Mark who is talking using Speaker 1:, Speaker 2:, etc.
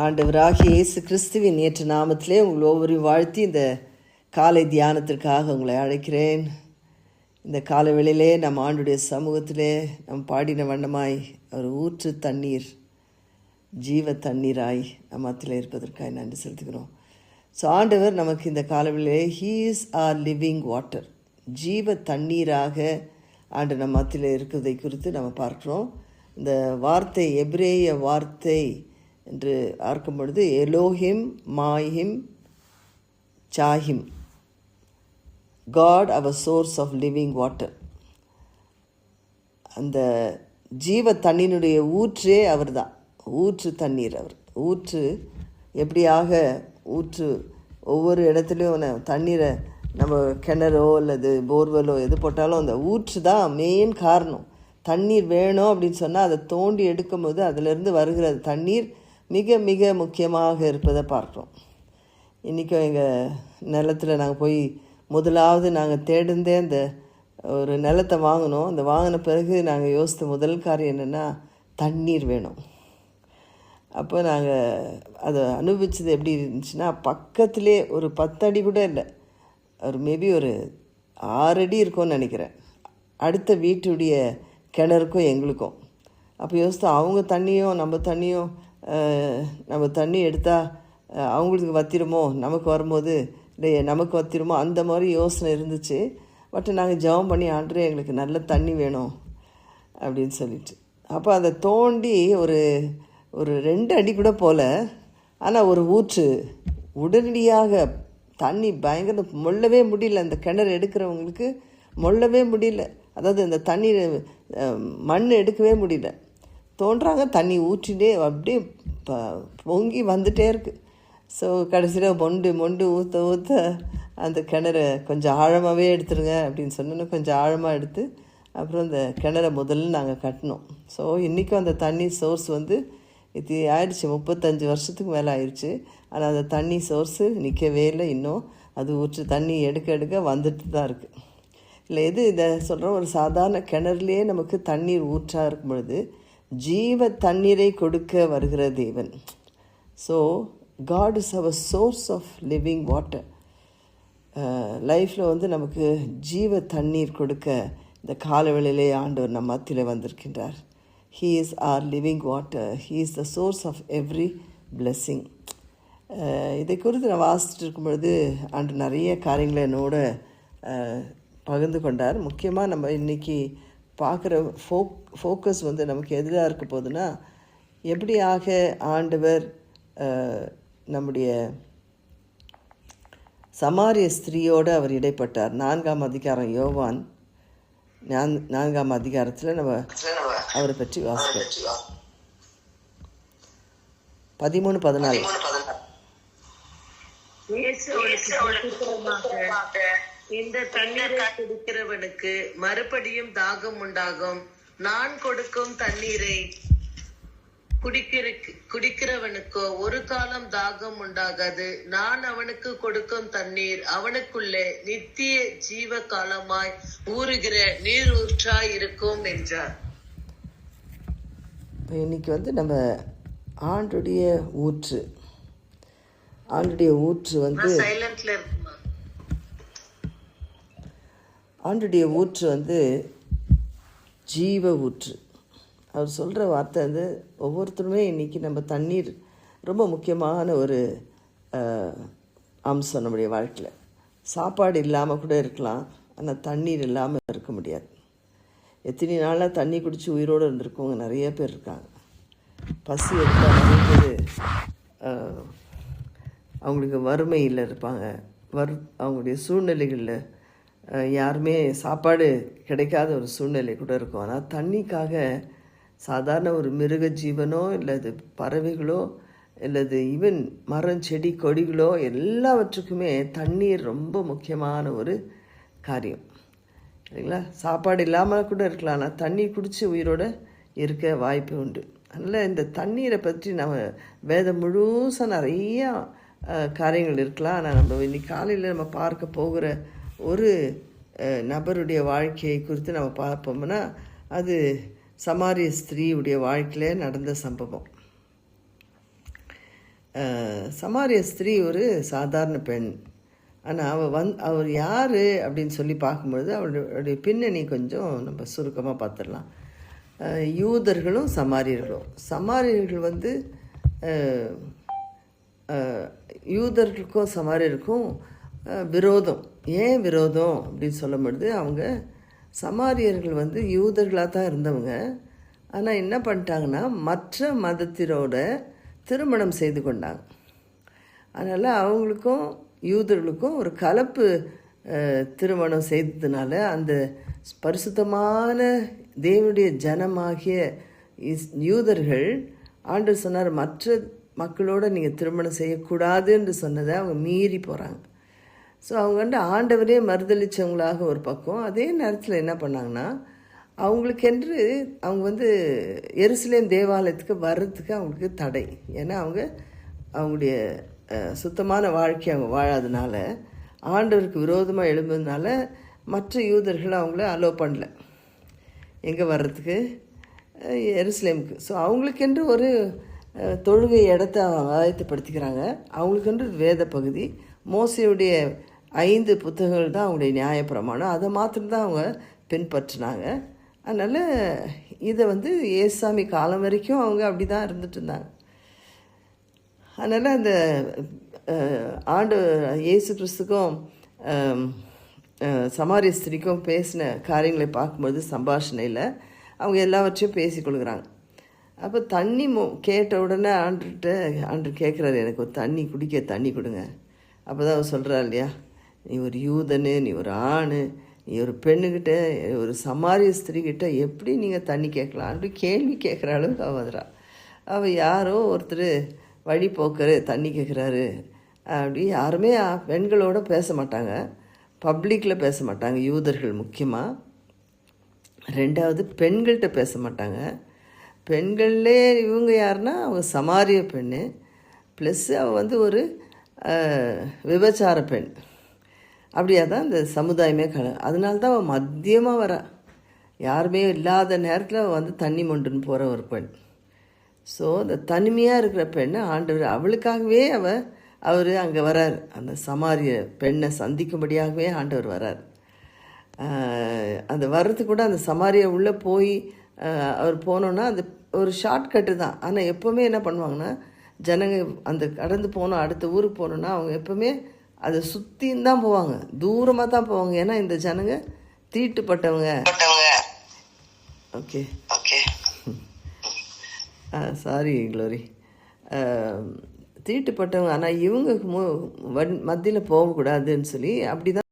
Speaker 1: ஆண்டவராகிய இயேசு கிறிஸ்துவின் நேற்று நாமத்திலே உங்கள் ஒவ்வொரு வாழ்த்தி இந்த காலை தியானத்திற்காக உங்களை அழைக்கிறேன். இந்த காலை வேளையிலே நம் ஆண்டுடைய சமூகத்திலே நம் பாடின வண்ணமாய் ஒரு ஊற்று தண்ணீர், ஜீவ தண்ணீராய் நம் மத்தியில் இருப்பதற்காக நன்றி செலுத்துகிறோம். ஸோ ஆண்டவர் நமக்கு இந்த காலவெளியிலே he is our living water, ஜீவ தண்ணீராக ஆண்டு நம் மத்தியில் இருக்கிறதை குறித்து நம்ம பார்க்குறோம். இந்த வார்த்தை எபிரேய வார்த்தை என்று பார்க்கும் பொழுது எலோஹிம் மாஹிம் சாஹிம், காட் அவர் சோர்ஸ் ஆஃப் லிவிங் வாட்டர். அந்த ஜீவ தண்ணீருடைய ஊற்றே அவர் தான், ஊற்று தண்ணீர். அவர் ஊற்று எப்படியாக ஊற்று ஒவ்வொரு இடத்துலையும் தண்ணீரை நம்ம கிணறோ அல்லது போர்வெலோ எது போட்டாலும் அந்த ஊற்று தான் மெயின் காரணம். தண்ணீர் வேணும் அப்படின்னு சொன்னால் அதை தோண்டி எடுக்கும்போது அதிலிருந்து வருகிற தண்ணீர் மிக மிக முக்கியமாக இருப்பதை பார்க்குறோம். இன்றைக்கும் எங்கள் நிலத்தில் நாங்கள் போய் முதலாவது நாங்கள் தேடுந்தே அந்த ஒரு நிலத்தை வாங்கினோம். அந்த வாங்கின பிறகு நாங்கள் யோசித்த முதல் காரியம் என்னென்னா தண்ணீர் வேணும். அப்போ நாங்கள் அதை அனுபவித்தது எப்படி இருந்துச்சுன்னா, பக்கத்துலேயே ஒரு 10 அடி கூட இல்லை, ஒரு மேபி ஒரு 6 அடி இருக்கும்னு நினைக்கிறேன், அடுத்த வீட்டுடைய கிணறுக்கும் எங்களுக்கும். அப்போ யோசித்தா அவங்க தண்ணியும் நம்ம தண்ணி எடுத்தால் அவங்களுக்கு வத்திருமோ, நமக்கு வரும்போது இல்லை நமக்கு வத்திருமோ, அந்த மாதிரி யோசனை இருந்துச்சு. பட் நாங்கள் ஜெபம் பண்ணி, ஆண்டவரே எங்களுக்கு நல்ல தண்ணி வேணும் அப்படின்னு சொல்லிட்டு, அப்போ அதை தோண்டி ஒரு 2 அடி கூட போல, ஆனால் ஒரு ஊற்று உடனடியாக தண்ணி பயங்கர மொள்ளவே முடியல. அந்த கிணறு எடுக்கிறவங்களுக்கு மொள்ளவே முடியல, அதாவது அந்த தண்ணீர் மண் எடுக்கவே முடியல. தோன்றாங்க, தண்ணி ஊற்றிட்டே அப்படியே பொங்கி வந்துட்டே இருக்குது. ஸோ கடைசியில் மொண்டு ஊற்ற அந்த கிணறை கொஞ்சம் ஆழமாகவே எடுத்துருங்க அப்படின்னு சொன்னோன்னா கொஞ்சம் ஆழமாக எடுத்து அப்புறம் அந்த கிணறை முதல்ல நாங்கள் கட்டினோம். ஸோ இன்றைக்கும் அந்த தண்ணி சோர்ஸ் இது ஆயிடுச்சு, 35 வருஷத்துக்கு மேலே ஆயிடுச்சு. ஆனால் அந்த தண்ணி சோர்ஸு நிற்கவே இல்லை, இன்னும் அது ஊற்று தண்ணி எடுக்க வந்துட்டு தான் இருக்குது. இல்லை இதை சொல்கிறோம், ஒரு சாதாரண கிணறுலேயே நமக்கு தண்ணீர் ஊற்றாக இருக்கும் பொழுது ஜீவ தண்ணீரை கொடுக்க வருகிற தேவன். ஸோ காட் இஸ் அவர் சோர்ஸ் ஆஃப் லிவிங் வாட்டர். லைஃப்பில் நமக்கு ஜீவ தண்ணீர் கொடுக்க இந்த காலவெளியிலே ஆண்டவர் நம் மத்தியில் வந்திருக்கின்றார். He is our living water. He is the source of every blessing. இதை குறித்து நான் வாசிச்சுட்டு இருக்கும் பொழுது ஆண்டு நிறைய காரியங்களை என்னோட பகிர்ந்து கொண்டார். முக்கியமாக நம்ம இன்றைக்கி பார்க்குற ஃபோக்கஸ் நமக்கு எதிராக இருக்க போகுதுன்னா, எப்படியாக ஆண்டவர் நம்முடைய சமாரிய ஸ்திரீயோடு அவர் இடைப்பட்டார். 4ஆம் அதிகாரம் யோவான் 4ஆம் அதிகாரத்தில் நம்ம அவரை பற்றி வாசிக்கிறோம். 13-14.
Speaker 2: இந்த தண்ணீரை குடிக்கிறவனுக்கு மறுபடியும் தாகம் உண்டாகும். நான் கொடுக்கும் தண்ணீரை குடிக்கிறவனுக்கோ ஒரு காலம் தாகம் உண்டாகாது. நான் அவனுக்கு கொடுக்கும் தண்ணீர் அவனுக்குள்ளே நித்திய ஜீவ காலமாய் ஊறுகிற நீர் ஊற்றாய் இருக்கும் என்றார்.
Speaker 1: இன்னைக்கு நம்ம ஆண்டுடைய ஊற்று
Speaker 2: சைலண்ட்ல இருக்குமா?
Speaker 1: ஆண்டுடைய ஊற்று ஜீவ ஊற்று. அவர் சொல்கிற வார்த்தை ஒவ்வொருத்தருமே இன்றைக்கி நம்ம தண்ணீர் ரொம்ப முக்கியமான ஒரு அம்சம் நம்முடைய வாழ்க்கையில். சாப்பாடு இல்லாமல் கூட இருக்கலாம், ஆனால் தண்ணீர் இல்லாமல் இருக்க முடியாது. எத்தனை நாளாக தண்ணி குடித்து உயிரோடு இருந்திருக்கவங்க நிறைய பேர் இருக்காங்க. பசி எடுத்தால் நிறைய பேர் அவங்களுக்கு வறுமையில் இருப்பாங்க. அவங்களுடைய சூழ்நிலைகளில் யாருமே சாப்பாடு கிடைக்காத ஒரு சூழ்நிலை கூட இருக்கும். ஆனால் தண்ணிக்காக சாதாரண ஒரு மிருக ஜீவனோ இல்லது பறவைகளோ இல்லது ஈவன் மரம் செடி கொடிகளோ எல்லாவற்றுக்குமே தண்ணீர் ரொம்ப முக்கியமான ஒரு காரியம், இல்லைங்களா? சாப்பாடு இல்லாமல் கூட இருக்கலாம், ஆனால் தண்ணி குடித்து உயிரோடு இருக்க வாய்ப்பு உண்டு. அதனால் இந்த தண்ணீரை பற்றி நம்ம வேதம் முழுசாக நிறையா காரியங்கள் இருக்கலாம். ஆனால் நம்ம இன்னைக்கு காலையில் நம்ம பார்க்க போகிற ஒரு நபருடைய வாழ்க்கையை குறித்து நம்ம பார்ப்போம்னா, அது சமாரிய ஸ்திரீயுடைய வாழ்க்கையிலே நடந்த சம்பவம். சமாரிய ஸ்திரீ ஒரு சாதாரண பெண். ஆனால் அவர் யார் அப்படின்னு சொல்லி பார்க்கும்பொழுது அவருடைய பின்னணி கொஞ்சம் நம்ம சுருக்கமாக பார்த்துடலாம். யூதர்களும் சமாரியர்கள் வந்து யூதர்களுக்கும் சமாரியருக்கும் விரோதம். ஏன் விரோதம் அப்படின்னு சொல்லும் பொழுது, அவங்க சமாரியர்கள் வந்து யூதர்களாக தான் இருந்தவங்க. ஆனால் என்ன பண்ணிட்டாங்கன்னா, மற்ற மதத்தினோட திருமணம் செய்து கொண்டாங்க. அதனால் அவங்களுக்கும் யூதர்களுக்கும் ஒரு கலப்பு திருமணம் செய்ததுனால அந்த பரிசுத்தமான தேவனுடைய ஜனமாகிய யூதர்கள் ஆண்டவர் சொன்னார், மற்ற மக்களோடு நீங்கள் திருமணம் செய்யக்கூடாது என்று சொன்னதை அவங்க மீறி போகிறாங்க. ஸோ அவங்க வந்து ஆண்டவரே மறுதளித்தவங்களாக ஒரு பக்கம். அதே நேரத்தில் என்ன பண்ணாங்கன்னா, அவங்களுக்கென்று அவங்க வந்து எருசலேம் தேவாலயத்துக்கு வர்றதுக்கு அவங்களுக்கு தடை. ஏன்னா அவங்களுடைய சுத்தமான வாழ்க்கை அவங்க வாழாதனால, ஆண்டவருக்கு விரோதமாக எழும்புறதுனால மற்ற யூதர்கள் அவங்கள அலோவ் பண்ணல எங்கே வர்றதுக்கு, எருசலேமுக்கு. ஸோ அவங்களுக்கென்று ஒரு தொழுகை இடத்த அவங்க ஆயத்தப்படுத்திக்கிறாங்க. அவங்களுக்கென்று வேத பகுதி, மோசையுடைய 5 புத்தகங்கள் தான் அவங்களுடைய நியாயப்பிரமாணம். அதை மாத்திரம்தான் அவங்க பின்பற்றினாங்க. அதனால் இதை வந்து ஏசாமி காலம் வரைக்கும் அவங்க அப்படி தான் இருந்துட்டு இருந்தாங்க. அதனால் அந்த ஆண்டு இயேசு கிறிஸ்துக்கும் சமாரிய ஸ்திரிக்கும் பேசின காரியங்களை பார்க்கும்போது சம்பாஷணையில் அவங்க எல்லாவற்றையும் பேசிக்கொள்கிறாங்க. அப்போ தண்ணி கேட்ட உடனே ஆண்டு கேட்குறாரு, எனக்கு ஒரு குடிக்க தண்ணி கொடுங்க. அப்போ தான் அவர் சொல்கிறார் இல்லையா, நீ ஒரு யூதனு, நீ ஒரு ஆண், நீ ஒரு பெண்ணுக்கிட்ட, ஒரு சமாரிய ஸ்திரீக்கிட்ட எப்படி நீங்கள் தண்ணி கேட்கலாம் அப்படி கேள்வி கேட்குற அளவுக்கு அவள் யாரோ ஒருத்தர் வழிபோக்கர் தண்ணி கேட்குறாரு அப்படி. யாருமே பெண்களோடு பேச மாட்டாங்க, பப்ளிக்கில் பேச மாட்டாங்க யூதர்கள் முக்கியமாக. 2வது பெண்கள்கிட்ட பேச மாட்டாங்க. பெண்கள்லே இவங்க யாருன்னா அவங்க சமாரிய பெண்ணு, ப்ளஸ் அவள் வந்து ஒரு விபச்சார பெண். அப்படியா தான் இந்த சமுதாயமே அதனால தான் அவள் மத்தியமாக வரா. யாருமே இல்லாத நேரத்தில் அவள் வந்து தண்ணி மொண்டுன்னு போகிற ஒரு பெண். ஸோ அந்த தனிமையாக இருக்கிற பெண்ணை ஆண்டவர் அவளுக்காகவே அவர் அங்கே வரார். அந்த சமாரிய பெண்ணை சந்திக்கும்படியாகவே ஆண்டவர் வரார். அந்த வர்றதுக்கு கூட அந்த சமாரியா உள்ளே போய் அவர் போனோன்னா அது ஒரு ஷார்ட்கட்டு தான். ஆனால் எப்போவுமே என்ன பண்ணுவாங்கன்னா, ஜனங்க அந்த கடந்து போனோம் அடுத்த ஊருக்கு போகணுன்னா அவங்க எப்போவுமே அதை சுற்றின்னு தான் போவாங்க, தூரமாக தான் போவாங்க. ஏன்னா இந்த ஜனங்க தீட்டுப்பட்டவங்க. ஓகே சாரி க்ளோரி, தீட்டுப்பட்டவங்க. ஆனால் இவங்க மத்தியில் போகக்கூடாதுன்னு சொல்லி அப்படி தான்